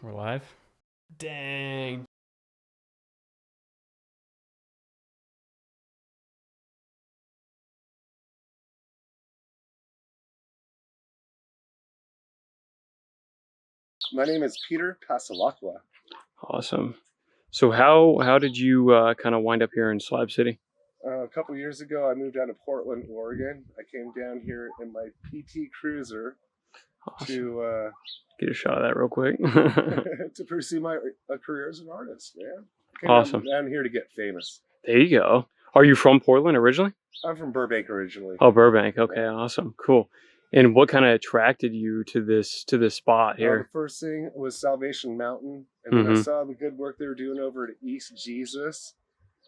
We're live? Dang. My name is Peter Passalacqua. Awesome. So how did you kind of wind up here in Slab City? A couple years ago, I moved down to Portland, Oregon. I came down here in my PT Cruiser Awesome. to Get a shot of that real quick. to pursue my career as an artist. Man, I came Awesome. down here to get famous. There you go. Are you from Portland originally? I'm from Burbank originally. Oh, Burbank. Okay, awesome. Cool. And what kind of attracted you to this spot The here? first thing was Salvation Mountain, and then I saw the good work they were doing over at East Jesus.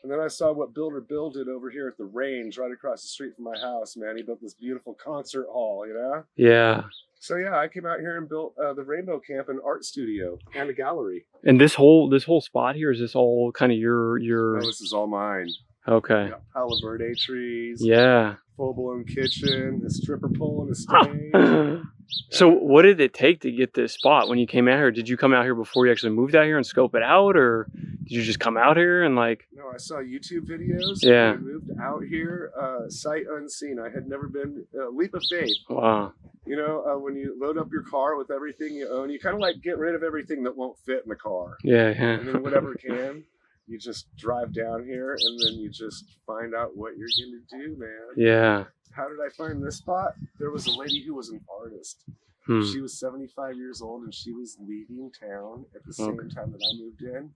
And then I saw what Builder Bill did over here at the range right across the street from my house, man. He built this beautiful concert hall, you know? Yeah. So yeah, I came out here and built the Rainbow Camp and art studio and a gallery. And this whole spot here, is this all kind of your Oh, this is all mine. Okay. Got Palo Verde trees. Yeah. Full-blown kitchen, a stripper pole and a stage. So what did it take to get this spot when you came out here? Did you come out here before you actually moved out here and scope it out, or did you just come out here and like? No, I saw YouTube videos. Yeah. I moved out here, sight unseen. I had never been. Leap of faith. Wow. You know, when you load up your car with everything you own, you kind of like get rid of everything that won't fit in the car. Yeah. And then whatever can, you just drive down here and then you just find out what you're going to do, man. Yeah. How did I find this spot? There was a lady who was an artist. She was 75 years old and she was leaving town at the same time that I moved in.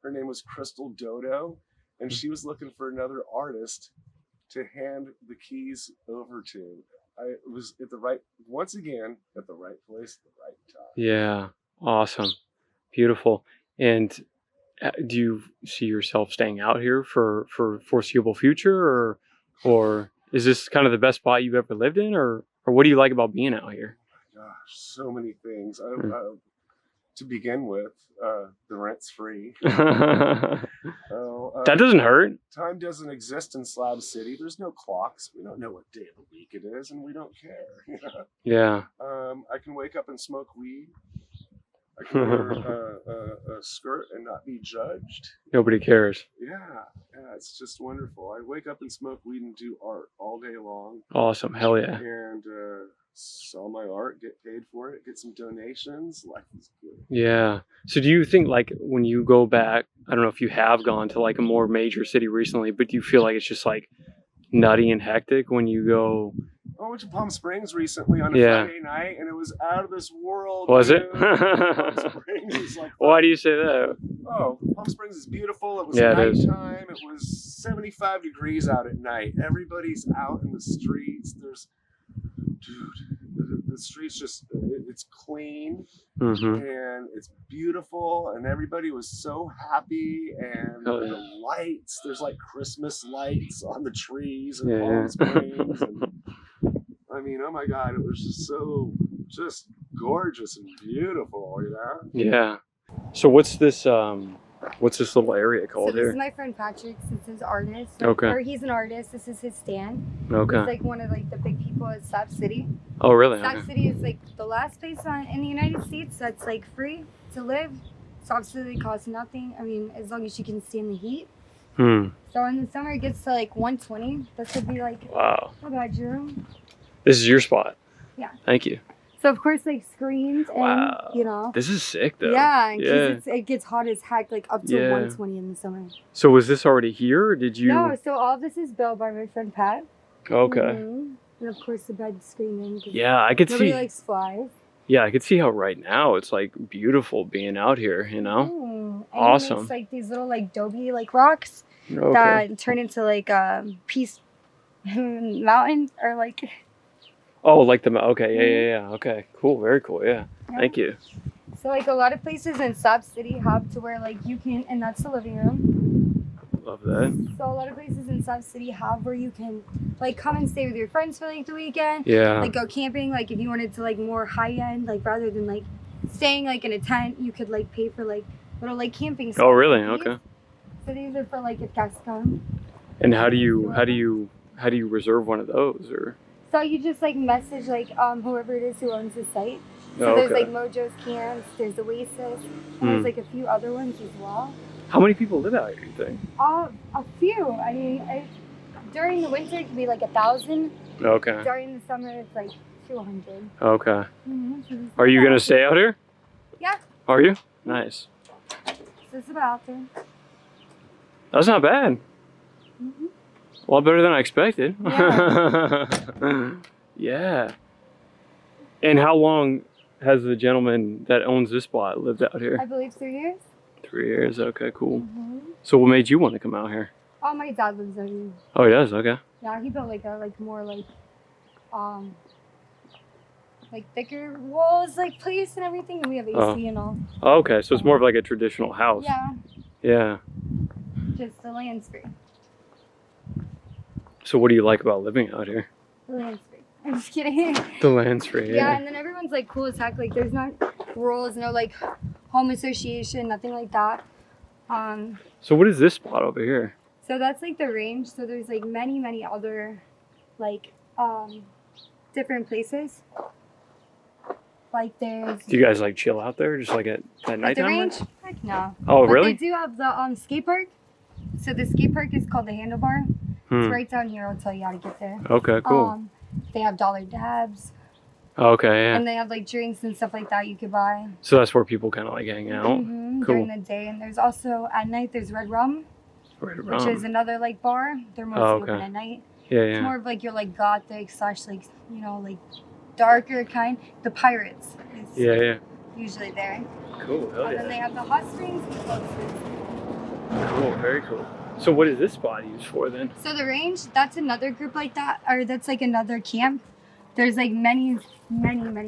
Her name was Crystal Dodo, and she was looking for another artist to hand the keys over to. I was at the right, once again, at the right place at the right time. Yeah. Awesome. Beautiful. And do you see yourself staying out here for foreseeable future, or is this kind of the best spot you've ever lived in, or what do you like about being out here? Oh my gosh, so many things. To begin with, the rent's free. That doesn't hurt. Time doesn't exist in Slab City. There's no clocks. We don't know what day of the week it is, and we don't care. You know? Yeah. I can wake up and smoke weed. I can wear a skirt and not be judged. Nobody cares. Yeah, it's just wonderful. I wake up and smoke weed and do art all day long. Awesome. Hell yeah. And sell my art, get paid for it, get some donations. Life is good. Yeah. So do you think, like, when you go back, I don't know if you have gone to like a more major city recently, but do you feel like it's just like nutty and hectic when you go? I went to Palm Springs recently on a Friday night, and it was out of this world. Was dude. it? Palm Springs is like, why do you say that? Oh, Palm Springs is beautiful. It was nighttime. It was 75 degrees out at night. Everybody's out in the streets. There's, dude, the streets just, it's clean and it's beautiful, and everybody was so happy. And the lights, there's like Christmas lights on the trees in Palm Springs. And, I mean, oh my God, it was just so gorgeous and beautiful, you know? Yeah. So what's this little area called here? Here? This is my friend Patrick. This is his artist. Okay. Or he's an artist. This is his stand. Okay. He's like one of like the big people at Slab City. Oh, really? Slab City is like the last place in the United States that's like free to live. So absolutely costs nothing. I mean, as long as you can stand the heat. So in the summer it gets to like 120. This would be like a bedroom. This is your spot. Yeah. Thank you. So of course, like screens and you know. This is sick though. Yeah, it gets hot as heck, like up to 120 in the summer. So was this already here, or did you? No, so all of this is built by my friend Pat. Okay. And of course the bed screening. Yeah, I could see. Nobody likes flies. Yeah, I could see how right now it's like beautiful being out here, you know? And awesome. It's like these little like adobe like rocks that turn into like Peace Mountain or like. Oh, like the yeah. Okay, cool, very cool. Yeah. Thank you. So like a lot of places in Slab City have to where like you can, and that's the living room. Love that. So a lot of places in Slab City have where you can like come and stay with your friends for like the weekend. Yeah. Like go camping. Like if you wanted to like more high end, like rather than like staying like in a tent, you could like pay for like little like camping spots. Oh really? Okay. So these are for like if guests come. And how do you reserve one of those, or? So you just like message like whoever it is who owns the site, So there's like Mojo's Camps, there's Oasis, and there's like a few other ones as well. How many people live out here, you think? A few. I mean, during the winter it can be like 1,000. Okay. During the summer it's like 200. Okay. So are you gonna stay out here? Yeah. Are you? Nice. So it's about there. That's not bad. A lot better than I expected. Yeah. Yeah. And how long has the gentleman that owns this spot lived out here? I believe 3 years. 3 years. Okay, cool. So what made you want to come out here? Oh, my dad lives out here. Oh, he does. Okay. Yeah, he built like a more thicker walls, like place and everything, and we have AC and all. Oh, okay, so it's more of like a traditional house. Yeah. Yeah. Just the land's free. So what do you like about living out here? The land's free. I'm just kidding. The land's free. Yeah, and then everyone's like cool as heck. Like there's not rules, no like home association, nothing like that. So what is this spot over here? So that's like the range. So there's like many other like different places. Like there's. Do you guys like chill out there, just like at nighttime? At the range? Heck no. Oh, but really? They do have the skate park. So the skate park is called the Handlebar. It's right down here. I'll tell you how to get there. Okay, cool. They have dollar dabs. Okay, yeah. And they have like drinks and stuff like that you could buy. So that's where people kind of like hang out. Cool. During the day, and there's also at night there's Red Rum, which is another like bar. They're mostly open at night. Yeah, It's more of like your like gothic / like like darker kind. The Pirates is usually there. Cool. Hell And then they have the hot springs and cold springs. Cool. Very cool. So what is this spot used for then? So the range, that's another group like that, or that's like another camp. There's like many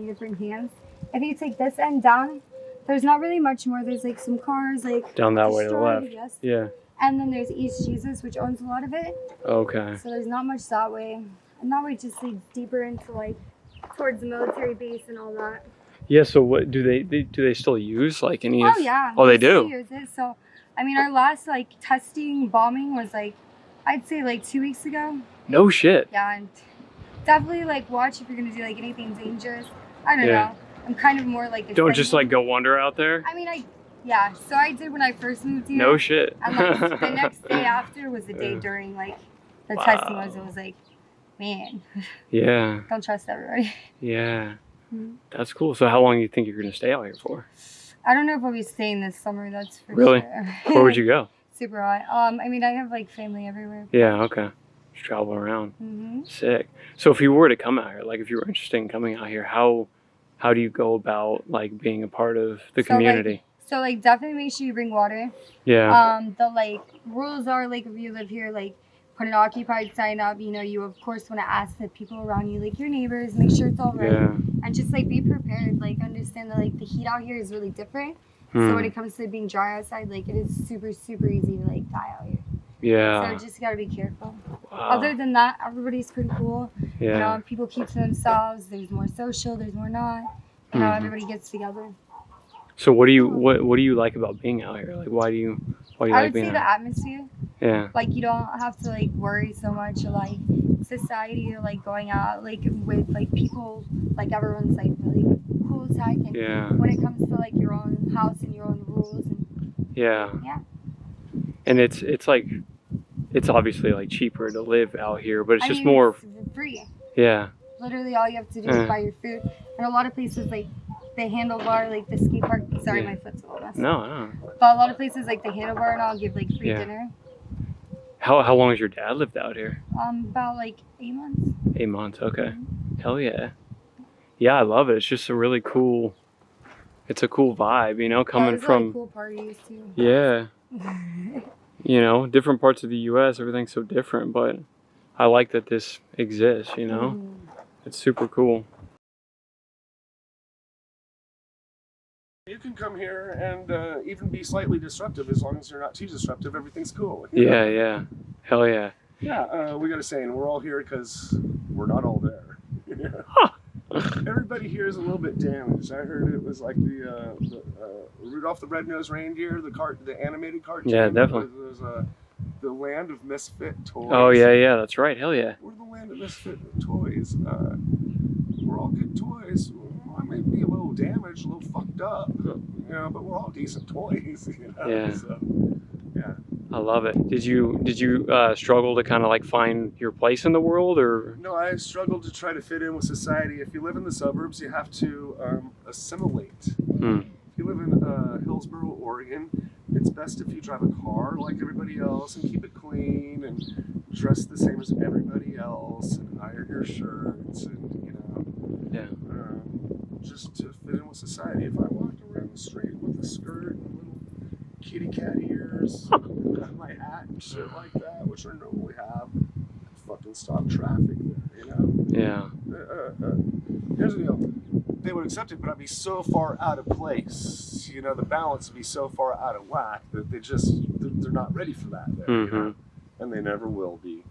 different camps. If you take this end down, there's not really much more. There's like some cars like down that way to the left. Yes. Yeah. And then there's East Jesus, which owns a lot of it. Okay. So there's not much that way. And that way just leads deeper into like towards the military base and all that. Yeah. So what do they still use like any? Oh yeah. Oh, they do. Use it. So I mean, our last like testing bombing was like, I'd say like 2 weeks ago. No shit. Yeah, and definitely like watch if you're gonna do like anything dangerous. I don't know. I'm kind of more like. Don't just like go wander out there. I mean, yeah. So I did when I first moved here. No shit. And like the next day after was the day during like the testing it was like, man. Yeah. Don't trust everybody. Yeah. That's cool. So how long do you think you're gonna stay out here for? I don't know if I'll be staying this summer, that's for really? sure. Where would you go? Super hot. I mean, I have like family everywhere. Yeah, okay. Just travel around. Sick. So if you were to come out here, like if you were interested in coming out here, how do you go about like being a part of the community? So definitely make sure you bring water. Yeah. The like rules are like if you live here, like put an occupied sign up. You know, you of course want to ask the people around you, like your neighbors, make sure it's all right. Yeah. And just like be prepared, like understand that like the heat out here is really different. So when it comes to being dry outside, like it is super easy to like die out here. Yeah. So just gotta be careful. Wow. Other than that, everybody's pretty cool. Yeah. You know, people keep to themselves. There's more social. There's more not. You know, everybody gets together. So what do you like about being out here? Like why do you like being out here? I would say the atmosphere. Yeah. Like you don't have to like worry so much like society or like going out like with like people, like everyone's like really cool as heck. And when it comes to like your own house and your own rules and yeah. And it's like it's obviously like cheaper to live out here, but it's just more it's free. Yeah. Literally all you have to do is buy your food. And a lot of places like the Handlebar, like the skate park. Sorry, my foot's a little messy. No. But a lot of places like the Handlebar and I'll give like free dinner. How long has your dad lived out here? About like 8 months. 8 months, okay. Hell yeah. Yeah, I love it. It's just a really cool, it's a cool vibe, you know, coming from really cool parties too. Yeah. You know, different parts of the US, everything's so different, but I like that this exists, you know? It's super cool. You can come here and even be slightly disruptive as long as you're not too disruptive. Everything's cool. Yeah. Hell yeah. Yeah, we got a saying, we're all here because we're not all there. Everybody here is a little bit damaged. I heard it was like the Rudolph the Red-Nosed Reindeer, the animated cartoon. Yeah, definitely. There's the land of misfit toys. Oh yeah, that's right. Hell yeah. We're the land of misfit toys. We're all good toys. I may be a little damaged, a little fucked up, you know, but we're all decent toys, you know. Yeah. So, yeah. I love it. Did you struggle to kind of like find your place in the world, or? No, I struggled to try to fit in with society. If you live in the suburbs, you have to assimilate. Hmm. If you live in Hillsboro, Oregon, it's best if you drive a car like everybody else and keep it clean and dress the same as everybody else and iron your shirts and, you know, just to fit in with society. If I walked around the street with a skirt and little kitty cat ears, my hat and shit like that, which I normally have, I'd fucking stop traffic there, you know? Yeah. Here's the deal. They would accept it, but I'd be so far out of place. You know, the balance would be so far out of whack that they're not ready for that there, you know? And they never will be.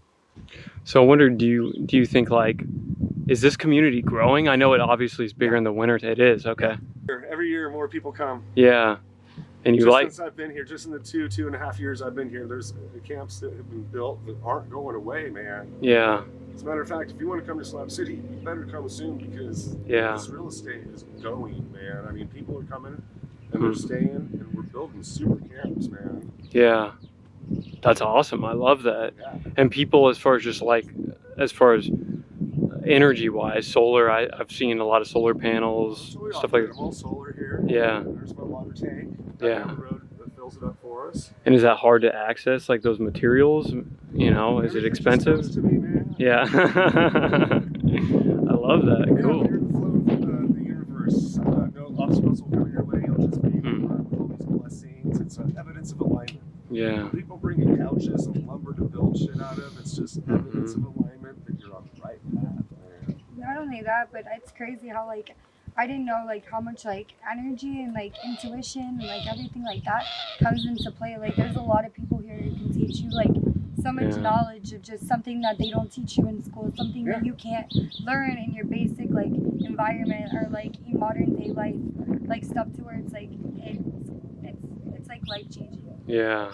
So I wonder, do you think, like, is this community growing? I know it obviously is bigger in the winter. It is, okay. Every year more people come. Yeah. And you just since I've been here, just in the 2.5 years I've been here, there's camps that have been built that aren't going away, man. Yeah. As a matter of fact, if you want to come to Slab City, you better come soon because this real estate is going, man. I mean, people are coming and they're staying, and we're building super camps, man. Yeah. That's awesome. I love that. Yeah. And people, as far as energy-wise, solar, I've seen a lot of solar panels, So we stuff offer like all solar here. Yeah. There's my water tank Yeah. down the road that fills it up for us. And is that hard to access, like those materials? You know, is it Everything expensive? just comes to me, man. Yeah. I love that. Yeah, Cool. you're in the flow of the universe. No obstacles will come your way. You'll just be with all these blessings. It's evidence of alignment. Yeah. People bring in couches and lumber to build shit out of. It's just evidence of alignment that you're on the right path, man. Not only that, but it's crazy how, like, I didn't know, like, how much, like, energy and, like, intuition and, like, everything like that comes into play. Like, there's a lot of people here who can teach you, like, so much knowledge of just something that they don't teach you in school, something that you can't learn in your basic, like, environment or, like, in modern day life, like, stuff to where it's, like, it's like, life-changing. Yeah.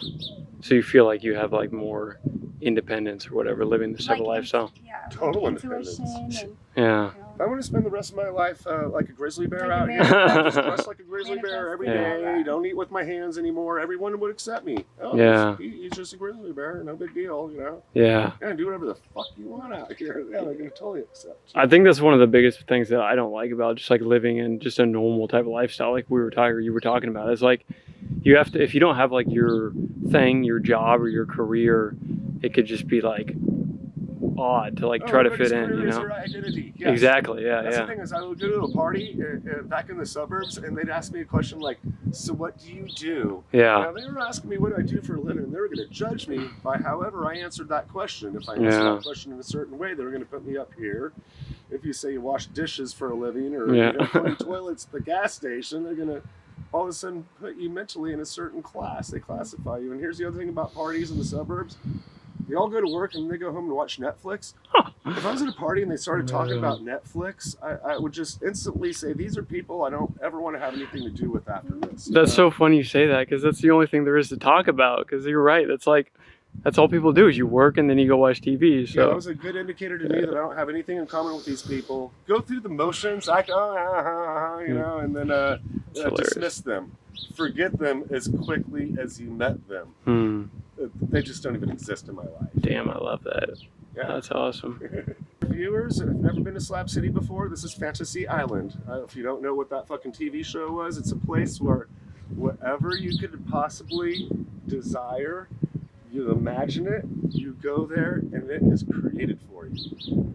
So you feel like you have, like, more independence or whatever, living this type of lifestyle? Yeah. Total intuition independence. and, Yeah. If I want to spend the rest of my life like a grizzly bear out here, just dress like a grizzly bear every day, don't eat with my hands anymore, everyone would accept me. Oh, he's just a grizzly bear, no big deal, you know? Yeah. Do whatever the fuck you want out here. Yeah, they're going to totally accept you. I think that's one of the biggest things that I don't like about just like living in just a normal type of lifestyle, like you were talking about. It's like you have to, if you don't have like your thing, your job or your career, it could just be like odd to like try to fit in, you know? Your identity. Yes. Exactly. Yeah. That's the thing is, I would go to a party back in the suburbs, and they'd ask me a question like, "So what do you do?" Yeah. Now, they were asking me what I do for a living, and they were going to judge me by however I answered that question. If I answered that question in a certain way, they were going to put me up here. If you say you wash dishes for a living or you know, clean toilets at the gas station, they're going to all of a sudden put you mentally in a certain class. They classify you. And here's the other thing about parties in the suburbs. They all go to work and they go home and watch Netflix. If I was at a party and they started talking about Netflix, I would just instantly say, these are people I don't ever want to have anything to do with after this. That's so funny you say that, because that's the only thing there is to talk about, because you're right. That's like, that's all people do is you work and then you go watch TV. So yeah, that was a good indicator to me that I don't have anything in common with these people. Go through the motions, act, you know, and then dismiss them. Forget them as quickly as you met them. They just don't even exist in my life. Damn, I love that. Yeah. That's awesome. Viewers that have never been to Slab City before, this is Fantasy Island. If you don't know what that fucking TV show was, it's a place where whatever you could possibly desire, you imagine it, you go there, and it is created for you.